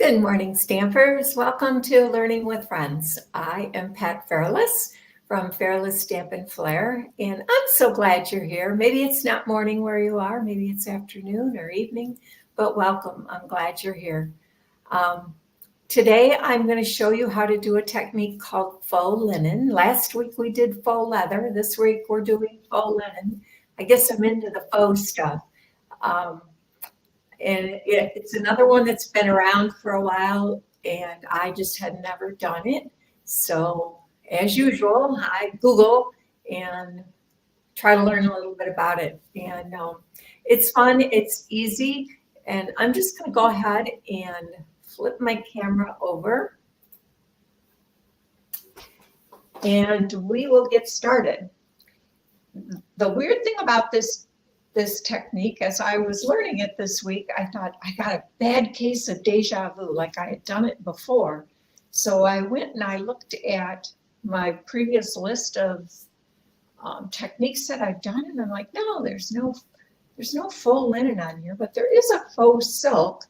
Good morning, Stampers. Welcome to Learning with Friends. I am Pat Fairless from Fairless Stamp and Flair, and I'm so glad you're here. Maybe it's not morning where you are, maybe it's afternoon or evening, but welcome. I'm glad you're here. Today, I'm going to show you how to do a technique called faux linen. Last week we did faux leather. This week we're doing faux linen. I guess I'm into the faux stuff. And it's another one that's been around for a while, and I just had never done it. So, as usual, I Google and try to learn a little bit about it. And it's fun, it's easy, and I'm just going to go ahead and flip my camera over, and we will get started. The weird thing about this technique, as I was learning it this week, I thought I got a bad case of deja vu, like I had done it before. So I went and I looked at my previous list of techniques that I've done, and I'm like, no, there's no faux linen on here, but there is a faux silk.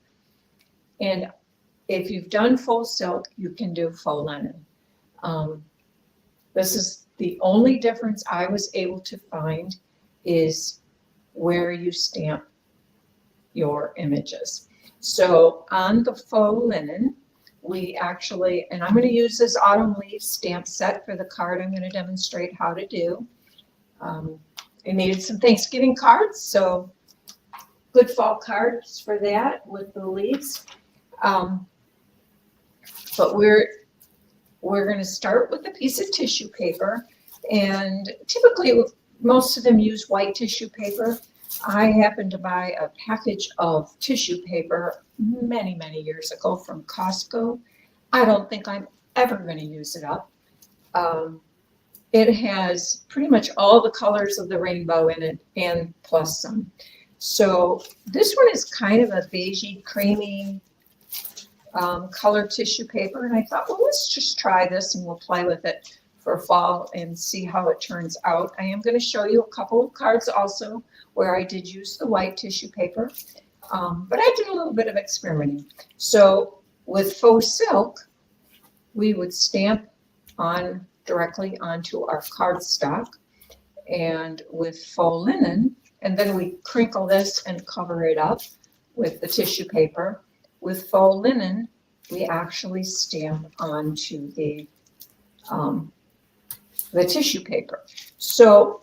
And if you've done faux silk, you can do faux linen. This is the only difference I was able to find is where you stamp your images. So on the faux linen, we actually, and I'm going to use this autumn leaf stamp set for the card I'm going to demonstrate how to do. I needed some Thanksgiving cards, so good fall cards for that with the leaves. But we're going to start with a piece of tissue paper, and typically most of them use white tissue paper. I happened to buy a package of tissue paper many, many years ago from Costco. I don't think I'm ever going to use it up. It has pretty much all the colors of the rainbow in it and plus some. So this one is kind of a beigey, creamy color tissue paper. And I thought, well, let's just try this and we'll play with it for fall and see how it turns out. I am going to show you a couple of cards also where I did use the white tissue paper, but I did a little bit of experimenting. So with faux silk, we would stamp on directly onto our cardstock, and with faux linen, and then we crinkle this and cover it up with the tissue paper. With faux linen, we actually stamp onto the tissue paper. So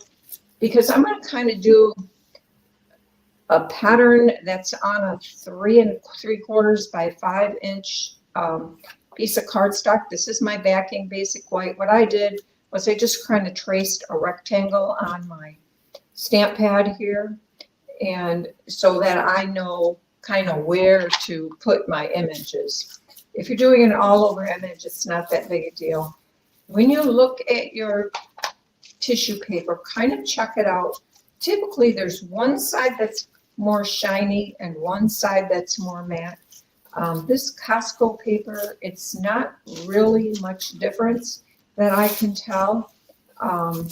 because I'm going to kind of do a pattern that's on a 3 3/4 by 5 inch piece of cardstock. This is my backing basic white. What I did was I just kind of traced a rectangle on my stamp pad here, and so that I know kind of where to put my images. If you're doing an all over image, it's not that big a deal. When you look at your tissue paper, kind of check it out. Typically there's one side that's more shiny and one side that's more matte. This Costco paper, it's not really much difference that I can tell.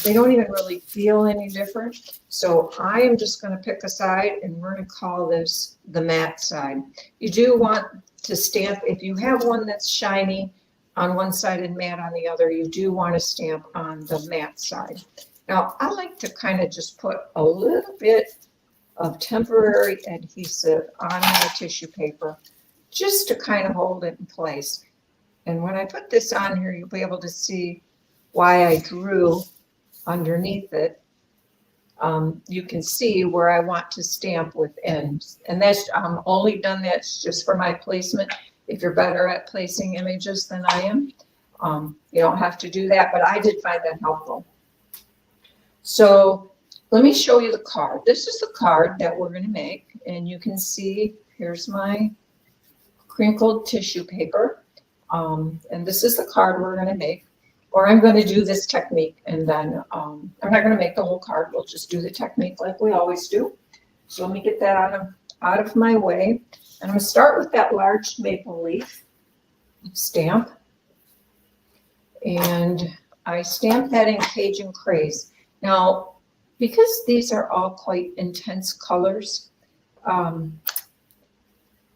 They don't even really feel any different. So I am just going to pick a side, and we're going to call this the matte side. You do want to stamp, if you have one that's shiny on one side and matte on the other, you do want to stamp on the matte side. Now, I like to kind of just put a little bit of temporary adhesive on my tissue paper just to kind of hold it in place. And when I put this on here, you'll be able to see why I drew underneath it. You can see where I want to stamp within. And that's only done that's just for my placement. If you're better at placing images than I am, you don't have to do that, but I did find that helpful. So let me show you the card. This is the card that we're going to make, and you can see here's my crinkled tissue paper, and this is the card we're going to make. Or I'm going to do this technique, and then I'm not going to make the whole card. We'll just do the technique like we always do. So let me get that out of my way. And I'm going to start with that large maple leaf stamp. And I stamped that in Cajun Craze. Now, because these are all quite intense colors,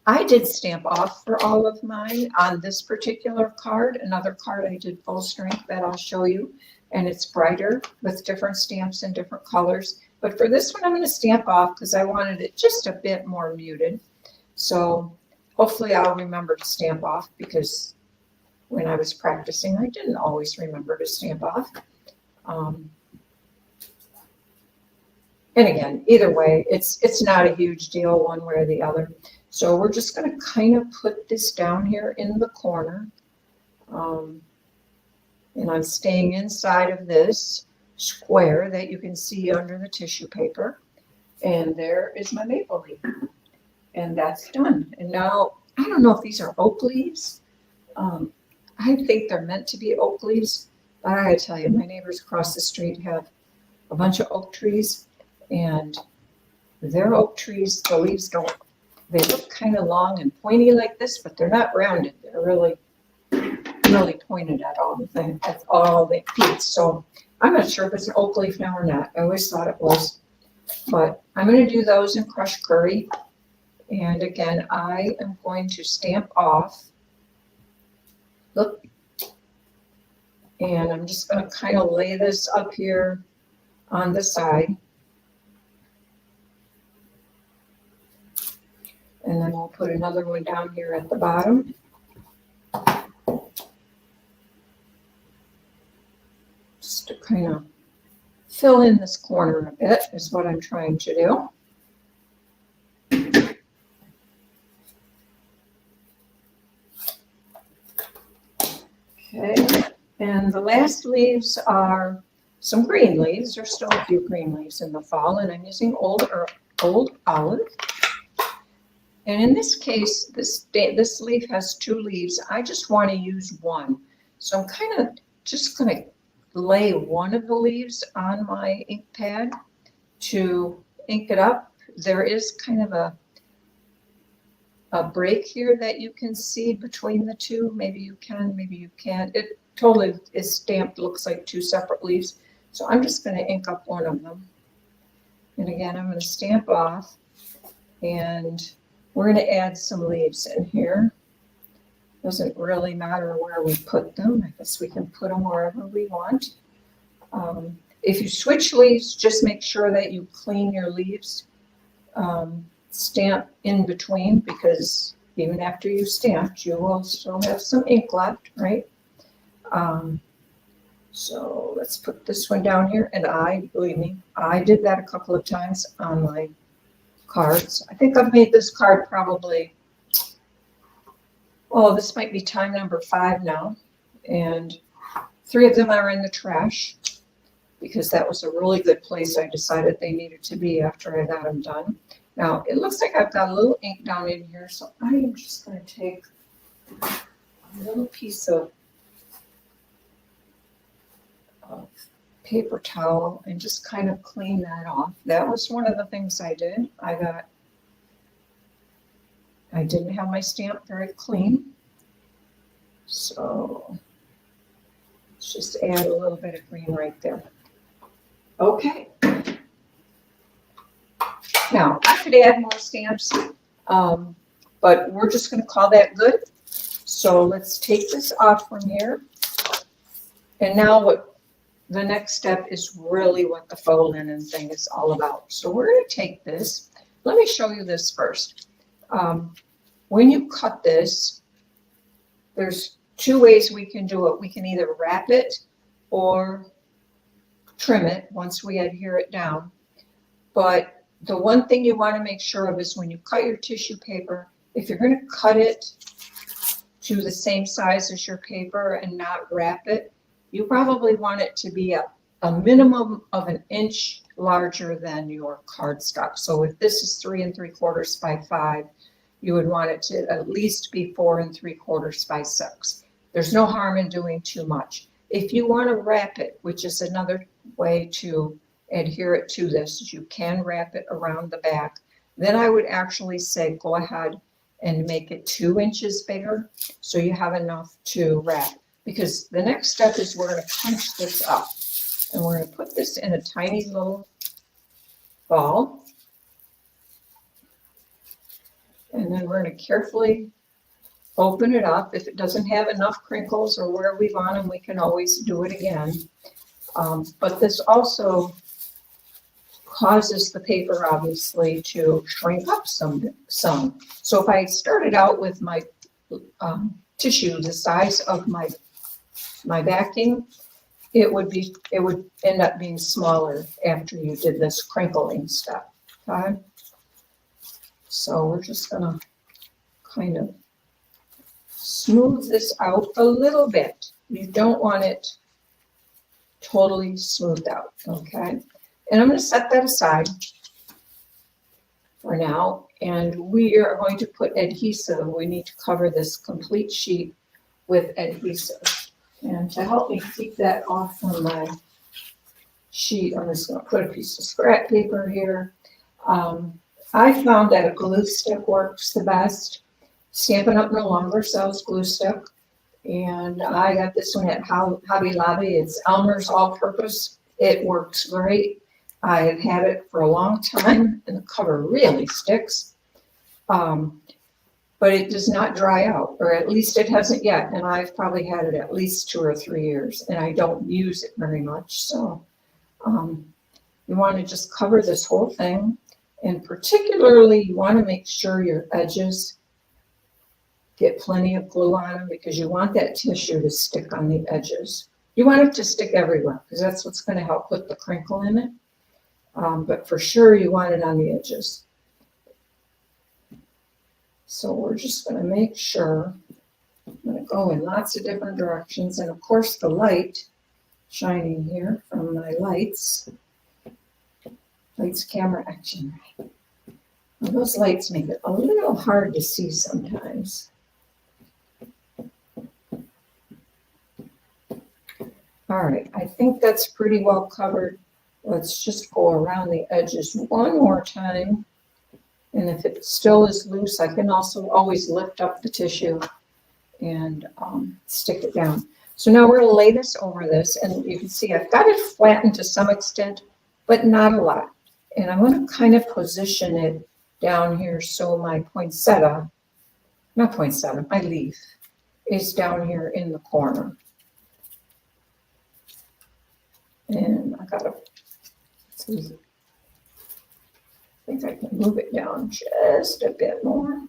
I did stamp off for all of mine on this particular card. Another card I did full strength that I'll show you, and it's brighter with different stamps and different colors. But for this one, I'm going to stamp off because I wanted it just a bit more muted. So hopefully I'll remember to stamp off, because when I was practicing, I didn't always remember to stamp off. And again, either way, it's not a huge deal one way or the other. So we're just going to kind of put this down here in the corner. And I'm staying inside of this square that you can see under the tissue paper. And there is my maple leaf. And that's done. And now, I don't know if these are oak leaves. I think they're meant to be oak leaves. But I gotta tell you, my neighbors across the street have a bunch of oak trees. And their oak trees, the leaves don't, they look kind of long and pointy like this, but they're not rounded. They're really, really pointed at all the thing, at all the feet. So I'm not sure if it's an oak leaf now or not. I always thought it was. But I'm going to do those in crushed curry. And again, I am going to stamp off. Look. And I'm just going to kind of lay this up here on the side. And then we'll put another one down here at the bottom. Just to kind of fill in this corner a bit is what I'm trying to do. Okay, and the last leaves are some green leaves. There's still a few green leaves in the fall, and I'm using old olive. And in this case, this leaf has 2 leaves. I just want to use one. So I'm kind of just going to lay one of the leaves on my ink pad to ink it up. There is kind of a break here that you can see between the two. Maybe you can, maybe you can't. It totally is stamped, looks like 2 separate leaves. So I'm just going to ink up one of them. And again, I'm going to stamp off, and we're going to add some leaves in here. Doesn't really matter where we put them. I guess we can put them wherever we want. If you switch leaves, just make sure that you clean your leaves. Stamp in between, because even after you stamped, you will still have some ink left, right? So let's put this one down here. And believe me, I did that a couple of times on my cards. I think I've made this card probably, oh, this might be time number 5 now. And 3 of them are in the trash, because that was a really good place I decided they needed to be after I got them done. Now, it looks like I've got a little ink down in here, so I am just going to take a little piece of paper towel and just kind of clean that off. That was one of the things I did. I didn't have my stamp very clean, so let's just add a little bit of green right there. Okay. Now, I could add more stamps, but we're just going to call that good. So let's take this off from here. And now the next step is really what the faux linen thing is all about. So we're going to take this. Let me show you this first. When you cut this, there's 2 ways we can do it. We can either wrap it or trim it once we adhere it down. But the one thing you want to make sure of is when you cut your tissue paper, if you're going to cut it to the same size as your paper and not wrap it, you probably want it to be a minimum of 1 inch larger than your cardstock. So if this is 3 3/4 by 5, you would want it to at least be 4 3/4 by 6. There's no harm in doing too much. If you want to wrap it, which is another way to adhere it to this, is you can wrap it around the back. Then I would actually say go ahead and make it 2 inches bigger so you have enough to wrap. Because the next step is we're going to punch this up. And we're going to put this in a tiny little ball. And then we're going to carefully open it up. If it doesn't have enough crinkles or where we want them, we can always do it again. But this also causes the paper obviously to shrink up some. So if I started out with my tissue the size of my backing, it would end up being smaller after you did this crinkling step. Okay, so we're just gonna kind of smooth this out a little bit. You don't want it totally smoothed out. Okay, and I'm going to set that aside for now, and we are going to put adhesive. We need to cover this complete sheet with adhesive. And to help me keep that off from my sheet, I'm just going to put a piece of scrap paper here. I found that a glue stick works the best. Stampin' Up! No longer sells glue stick, and I got this one at Hobby Lobby. It's Elmer's All-Purpose. It works great. I have had it for a long time, and the cover really sticks. But it does not dry out, or at least it hasn't yet, and I've probably had it at least 2 or 3 years, and I don't use it very much. So you want to just cover this whole thing, and particularly you want to make sure your edges get plenty of glue on them, because you want that tissue to stick on the edges. You want it to stick everywhere, because that's what's going to help put the crinkle in it. But for sure you want it on the edges. So we're just going to make sure. I'm going to go in lots of different directions, and of course the light shining here from my lights camera action. Well, those lights make it a little hard to see sometimes. All right, I think that's pretty well covered. Let's just go around the edges one more time. And if it still is loose, I can also always lift up the tissue and stick it down. So now we're going to lay this over this, and you can see I've got it flattened to some extent, but not a lot. And I'm going to kind of position it down here so my poinsettia, not poinsettia, my leaf is down here in the corner. And I got to see. I think I can move it down just a bit more.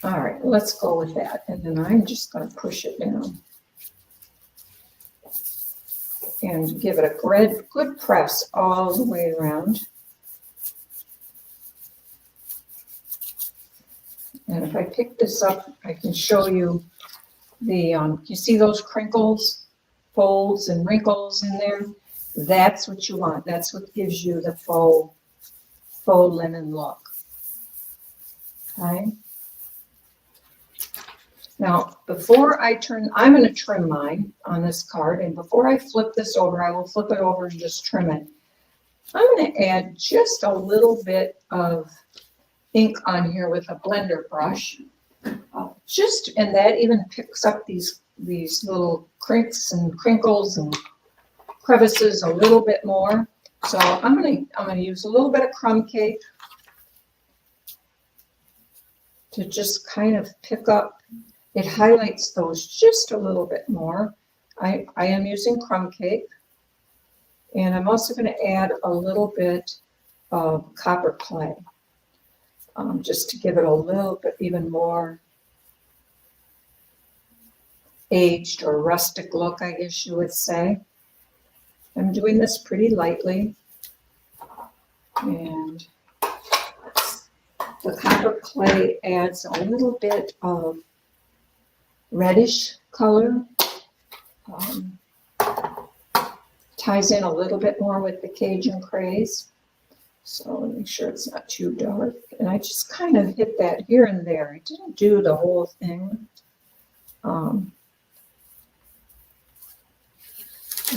All right, let's go with that. And then I'm just going to push it down and give it a good press all the way around. And if I pick this up, I can show you the, you see those crinkles, folds, and wrinkles in there? That's what you want. That's what gives you the faux linen look. Okay. Now, before I turn, I'm going to trim mine on this card, and before I flip this over, I will flip it over and just trim it. I'm going to add just a little bit of ink on here with a blender brush. And that even picks up these little crinks and crinkles and crevices a little bit more. So I'm gonna use a little bit of crumb cake to just kind of pick up. It highlights those just a little bit more. I am using crumb cake, and I'm also going to add a little bit of copper clay, just to give it a little bit even more aged or rustic look, I guess you would say. I'm doing this pretty lightly, and the copper clay adds a little bit of reddish color, ties in a little bit more with the Cajun craze. So make sure it's not too dark. And I just kind of hit that here and there. I didn't do the whole thing. And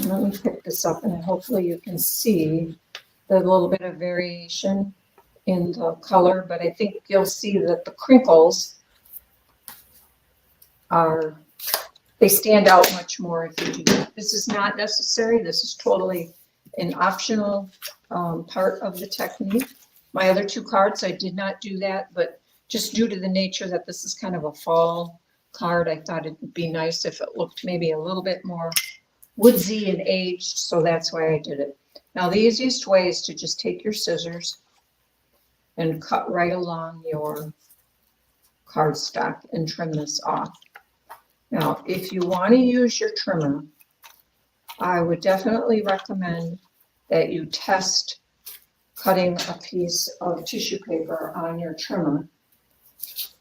let me pick this up, and hopefully you can see the little bit of variation in the color, but I think you'll see that the crinkles they stand out much more if you do that. This is not necessary. This is totally an optional part of the technique. My other two cards, I did not do that, but just due to the nature that this is kind of a fall card, I thought it would be nice if it looked maybe a little bit more woodsy and aged, so that's why I did it. Now, the easiest way is to just take your scissors and cut right along your cardstock and trim this off. Now, if you want to use your trimmer, I would definitely recommend that you test cutting a piece of tissue paper on your trimmer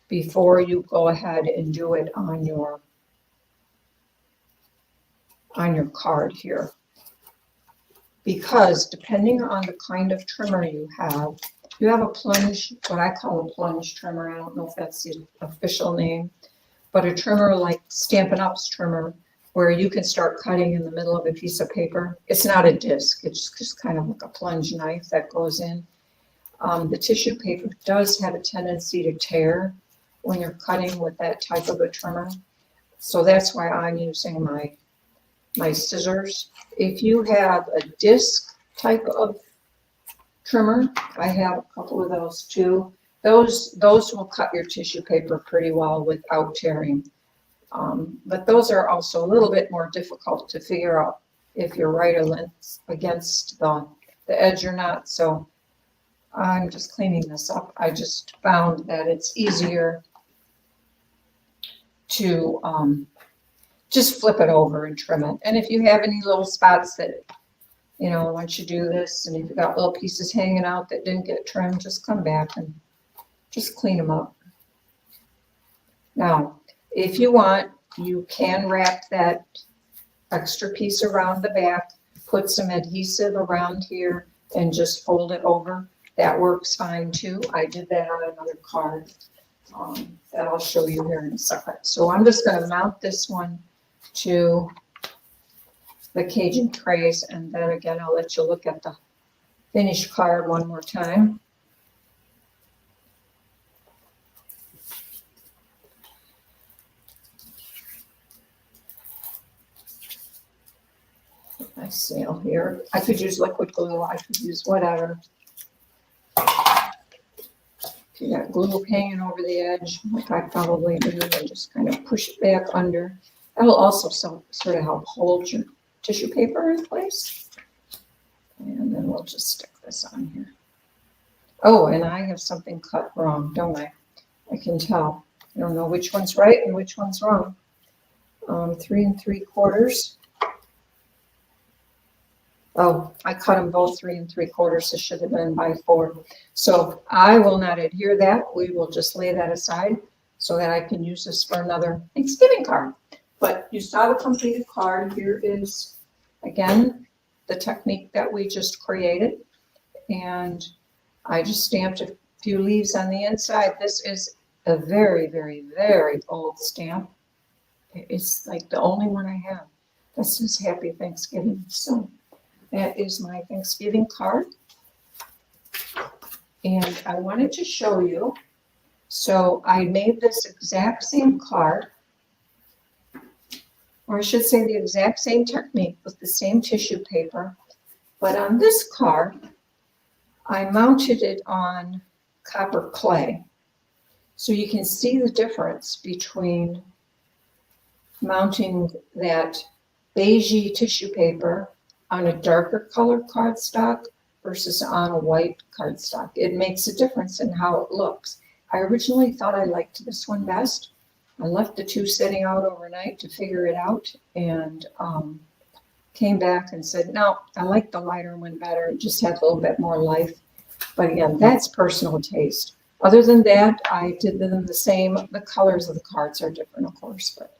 before you go ahead and do it on your card here. Because depending on the kind of trimmer you have a plunge, what I call a plunge trimmer. I don't know if that's the official name, but a trimmer like Stampin' Up's trimmer, where you can start cutting in the middle of a piece of paper. It's not a disc, it's just kind of like a plunge knife that goes in. The tissue paper does have a tendency to tear when you're cutting with that type of a trimmer. So that's why I'm using my scissors. If you have a disc type of trimmer, I have a couple of those too. Those will cut your tissue paper pretty well without tearing. But those are also a little bit more difficult to figure out if you're right against the edge or not. So I'm just cleaning this up. I just found that it's easier to just flip it over and trim it. And if you have any little spots that, you know, once you do this, and if you got little pieces hanging out that didn't get trimmed, just come back and just clean them up. Now, if you want, you can wrap that extra piece around the back, put some adhesive around here, and just fold it over. That works fine too. I did that on another card that I'll show you here in a second. So I'm just going to mount this one to the Cajun trays, and then again I'll let you look at the finished card one more time. My seal here. I could use liquid glue, I could use whatever. If you got glue hanging over the edge, like I probably do, and just kind of push it back under. That'll also sort of help hold your tissue paper in place. And then we'll just stick this on here. Oh, and I have something cut wrong, don't I? I can tell. I don't know which one's right and which one's wrong. 3 3/4. Oh, I cut them both 3 3/4. It should have been by 4. So I will not adhere that. We will just lay that aside so that I can use this for another Thanksgiving card. But you saw the completed card. Here is, again, the technique that we just created. And I just stamped a few leaves on the inside. This is a very, very, very old stamp. It's like the only one I have. This is Happy Thanksgiving. So that is my Thanksgiving card. And I wanted to show you. So I made this exact same card, or I should say the exact same technique with the same tissue paper. But on this card, I mounted it on copper clay. So you can see the difference between mounting that beigey tissue paper on a darker colored cardstock versus on a white cardstock. It makes a difference in how it looks. I originally thought I liked this one best. I left the two sitting out overnight to figure it out, and came back and said, no, I like the lighter one better. It just has a little bit more life. But again, that's personal taste. Other than that, I did them the same. The colors of the cards are different, of course, but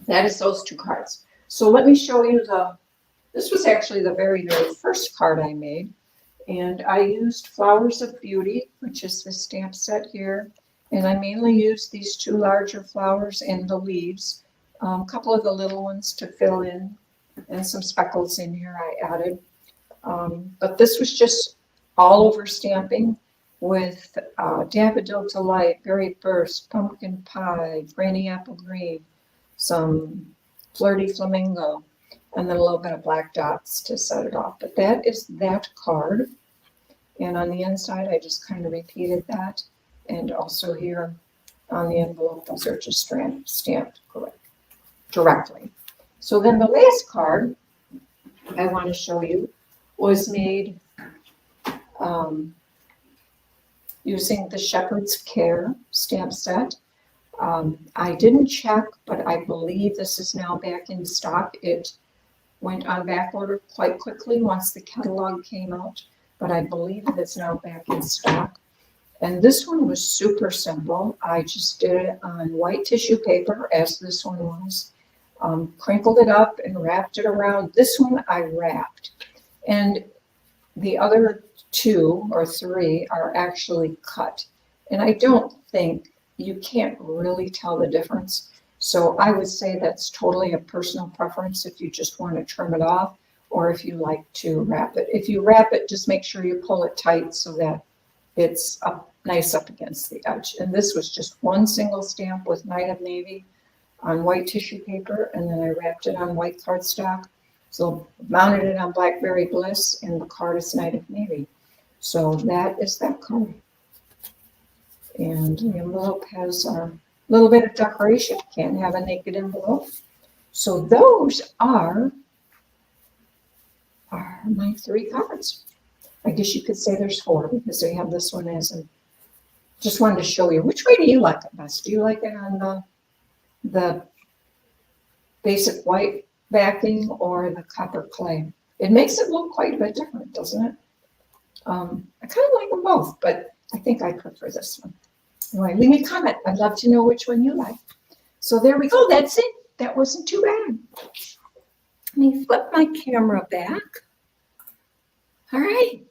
that is those two cards. So let me show you this was actually the very, very first card I made. And I used Flowers of Beauty, which is the stamp set here. And I mainly used these two larger flowers and the leaves. A couple of the little ones to fill in, and some speckles in here I added. But this was just all over stamping with Daffodil Delight, Berry Burst, Pumpkin Pie, Granny Apple Green, some Flirty Flamingo, and then a little bit of black dots to set it off. But that is that card. And on the inside, I just kind of repeated that. And also here on the envelope, those are just stamped directly. So then the last card I want to show you was made using the Shepherd's Care stamp set. I didn't check, but I believe this is now back in stock. It went on back order quite quickly once the catalog came out, but I believe it is now back in stock. And this one was super simple. I just did it on white tissue paper, as this one was. Crinkled it up and wrapped it around. This one I wrapped. And the other 2 or 3 are actually cut. And I don't think you can't really tell the difference. So I would say that's totally a personal preference if you just want to trim it off or if you like to wrap it. If you wrap it, just make sure you pull it tight so that it's up nice up against the edge. And this was just one single stamp with Night of Navy on white tissue paper, and then I wrapped it on white cardstock. So mounted it on Blackberry Bliss, and the card is Night of Navy. So that is that card. And the envelope has a little bit of decoration. Can't have a naked envelope. So those are my 3 cards. I guess you could say there's 4 because I have this one as a, just wanted to show you. Which way do you like it best? Do you like it on the basic white backing or the copper clay? It makes it look quite a bit different, doesn't it? I kind of like them both, but I think I prefer this one. Anyway, leave me a comment. I'd love to know which one you like. So there we go. That's it. That wasn't too bad. Let me flip my camera back. All right.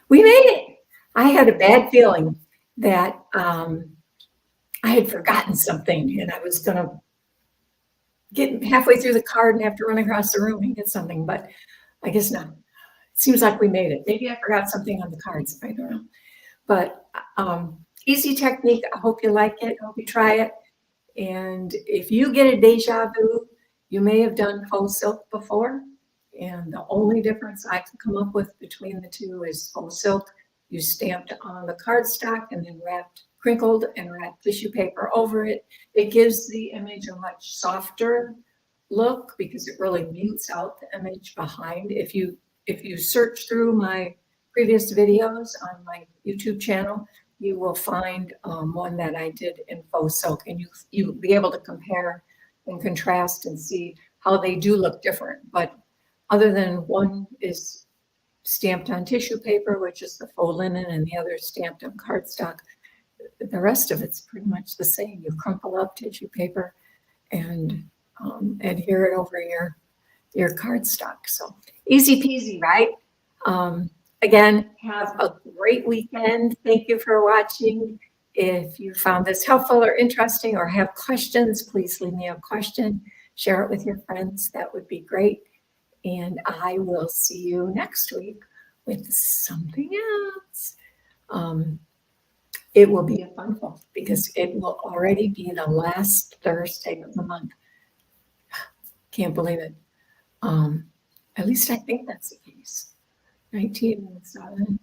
We made it. I had a bad feeling that I had forgotten something and I was going to get halfway through the card and have to run across the room and get something, but I guess not. It seems like we made it. Maybe I forgot something on the cards. I don't know. But easy technique. I hope you like it. I hope you try it. And if you get a deja vu, you may have done faux silk before. And the only difference I can come up with between the 2 is faux silk. You stamped on the cardstock and then crinkled and wrapped tissue paper over it. It gives the image a much softer look because it really mutes out the image behind. If you search through my previous videos on my YouTube channel, you will find one that I did in faux silk, and you'll be able to compare and contrast and see how they do look different. But other than one is stamped on tissue paper, which is the faux linen, and the other is stamped on cardstock, the rest of it's pretty much the same. You crumple up tissue paper and adhere it over your cardstock. So easy peasy, right? Again, have a great weekend. Thank you for watching. If you found this helpful or interesting or have questions, please leave me a question. Share it with your friends. That would be great. And I will see you next week with something else. It will be a fun fall because it will already be the last Thursday of the month. Can't believe it. At least I think that's the case. 1907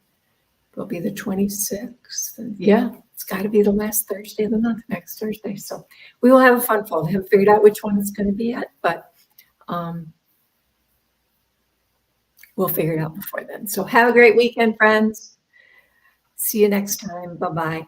will be the 26th. And yeah, it's got to be the last Thursday of the month, next Thursday. So we will have a fun fall. I haven't figured out which one it's going to be yet, but we'll figure it out before then. So have a great weekend, friends. See you next time. Bye-bye.